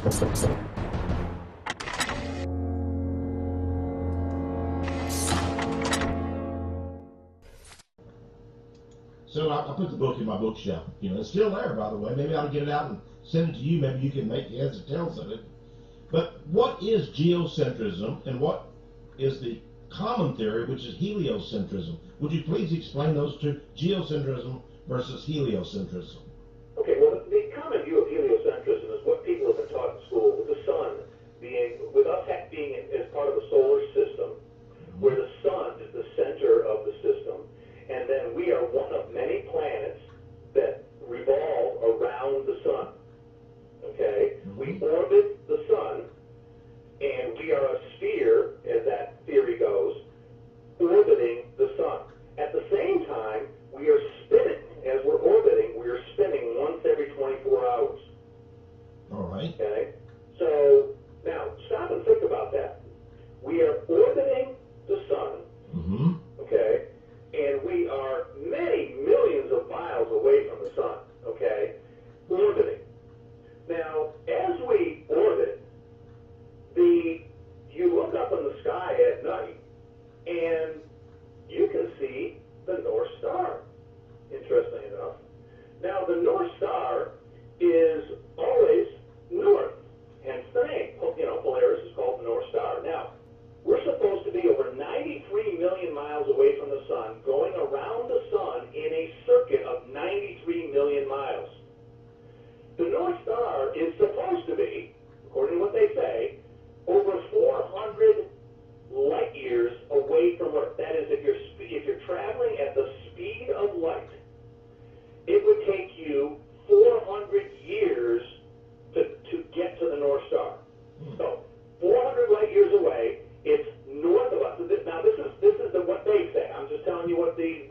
So I put the book in my bookshelf. You know, it's still there, by the way. Maybe I ought to get it out and send it to you. Maybe you can make heads or tails of it. But what is geocentrism and what is the common theory, which is heliocentrism? Would you please explain those two, geocentrism versus heliocentrism? Okay, well, the common view of heliocentrism is what people have been taught in school, with the sun being, with us being as part of the solar system, where the sun is the center of the system, and then we are one of many planets that revolve around the sun. Okay? We orbit the sun, and we are a sphere, as that theory goes, orbiting the sun. At the same time, we are spinning. As we're orbiting, we are spinning once every 24 hours. All right. Okay? So, now, stop and think about that. We are orbiting the sun, okay? And we are many millions of miles away from the sun, okay? Orbiting. Now, as we orbit, you look up in the sky at night, and you can see the North Star, interestingly enough. Now, the North Star is always north, hence the name. You know, Polaris is called the North Star. Now, we're supposed to be over 93 million miles away from the sun, going around the sun in a circuit of 93 million miles. The North Star is supposed to be, according to what they say, over 400 light years away from Earth. That is, if you're traveling at the speed of light, it would take you 400 years to get to the North Star. So, 400 light years away, it's north of us. Now, this is what they say. I'm just telling you what the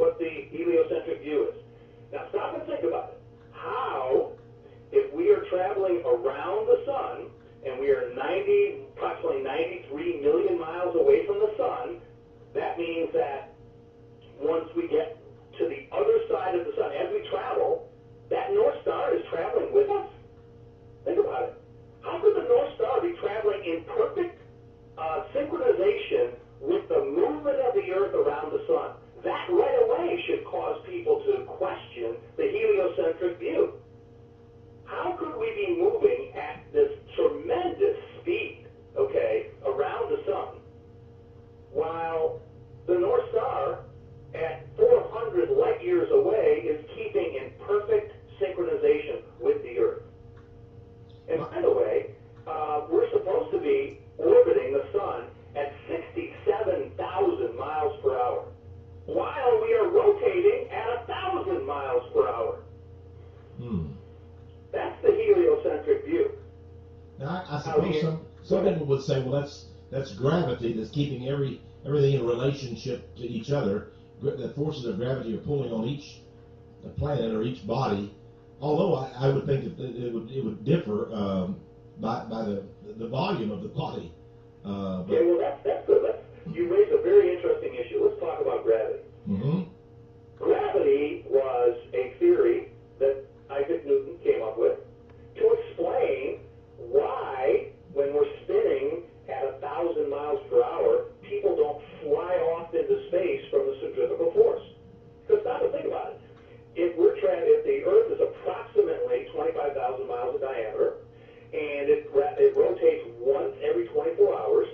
heliocentric view is. Now, stop and think about it. How, if we are traveling around the sun, and we are approximately 93 million miles away from the sun, that means that once we get to the other side of the sun, as we travel, that North Star is traveling with us. Think about it. How could the North Star be traveling in perfect synchronization with the movement of the Earth around the sun? That right away should cause people to question the heliocentric view. How could we be moving at this tremendous speed, okay, around the sun, while the North Star at 400 light years away is keeping in perfect synchronization with the Earth? And by the way, we're supposed to be orbiting the sun at 67,000 miles per hour, while we are rotating at 1,000 miles per hour. That's the heliocentric view. Now, I suppose some people would say, well, that's gravity that's keeping everything in relationship to each other. The forces of gravity are pulling on each planet or each body. Although I would think that it would differ by the volume of the body. Okay, well, that's good. You raised a very interesting issue. Let's talk about gravity. Gravity was a theory that Isaac Newton came up with to explain why, when we're spinning at 1,000 miles per hour, people don't fly off into space from the centrifugal force. Because stop and think about it. If the Earth is approximately 25,000 miles in diameter, and it rotates once every 24 hours,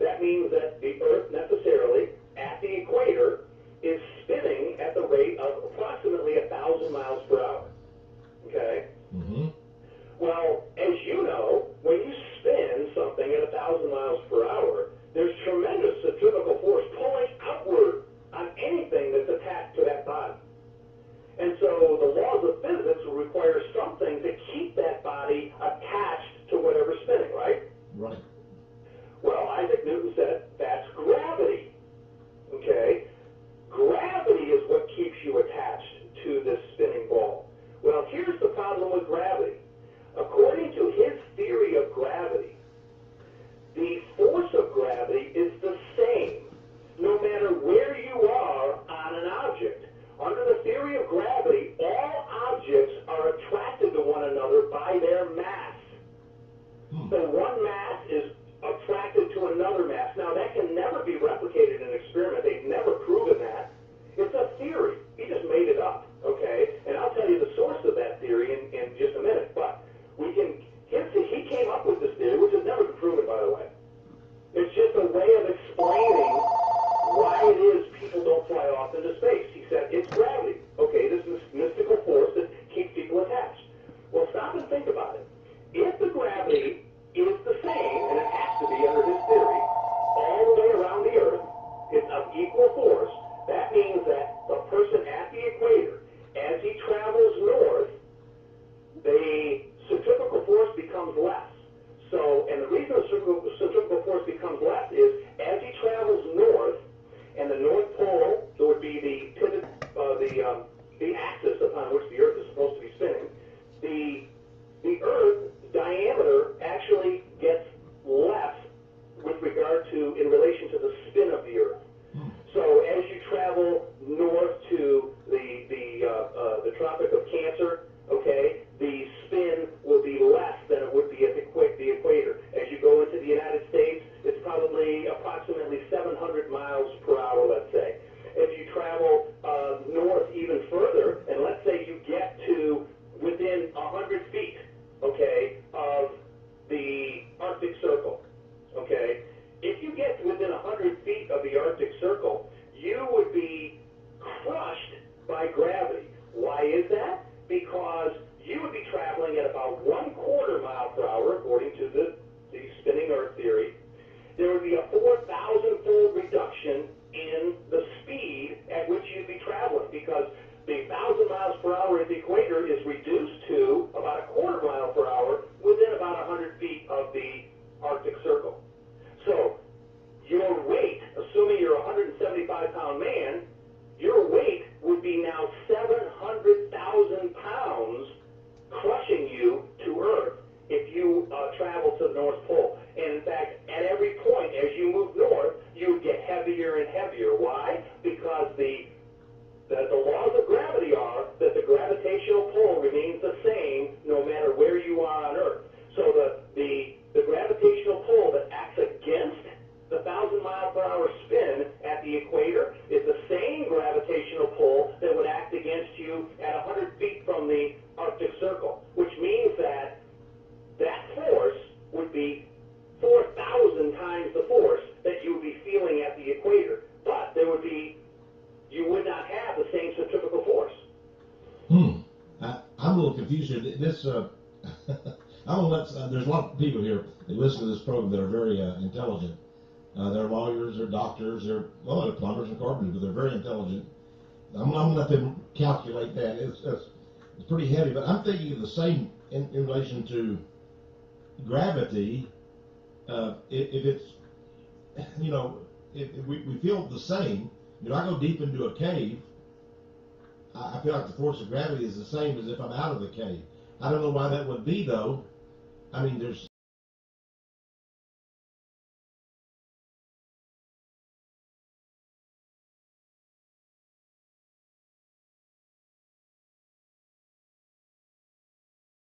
that means that the Earth necessarily, at the equator, is spinning at the rate of approximately 1,000 miles per hour. Okay? centrifugal force becomes less is as he travels north, and the North Pole, there would be the pivot, the axis upon which the Earth is supposed to be spinning. The Earth's diameter actually gets less with regard to, in relation to the spin of the Earth. So as you travel north to the Tropic of Cancer, okay, the spin will be less than it would be at the equator. As you go into the United States, it's probably approximately 700 miles per hour, let's say. If you travel north even further, and let's say you get to within 100 feet, okay, of the Arctic Circle, okay, if you get within 100 feet of the Arctic Circle, you would be crushed by gravity. Why is that? Because you would be traveling at about 1/4 mile per hour, according to the spinning Earth theory. There would be a 4,000-fold reduction in the speed at which you'd be traveling, because the 1,000 miles per hour at the equator is reduced to about 1/4 mile per hour within about 100 feet of the Arctic Circle. So your weight, assuming you're a 175-pound man, your weight would be now 700,000 pounds, crushing you to Earth if you travel to the North Pole. And in fact, at every point as you move north, you would get heavier and heavier. Why? Because the laws of gravity are that the gravitational pull remains the same no matter where you are on Earth. So the gravitational pull that acts against the 1,000-mile-per-hour spin at the equator is the same gravitational pull that would act against you at 100 feet from the Arctic Circle, which means that force would be 4,000 times the force that you would be feeling at the equator. But you would not have the same centrifugal force. I'm a little confused here. This, I'm gonna let. There's a lot of people here that listen to this program that are very intelligent. They're lawyers, they're doctors, they're plumbers and carpenters, but they're very intelligent. I'm gonna let them calculate that. It's pretty heavy, but I'm thinking of the same in relation to gravity. If it's, if we feel the same. If I go deep into a cave, I feel like the force of gravity is the same as if I'm out of the cave. I don't know why that would be, though. I mean, there's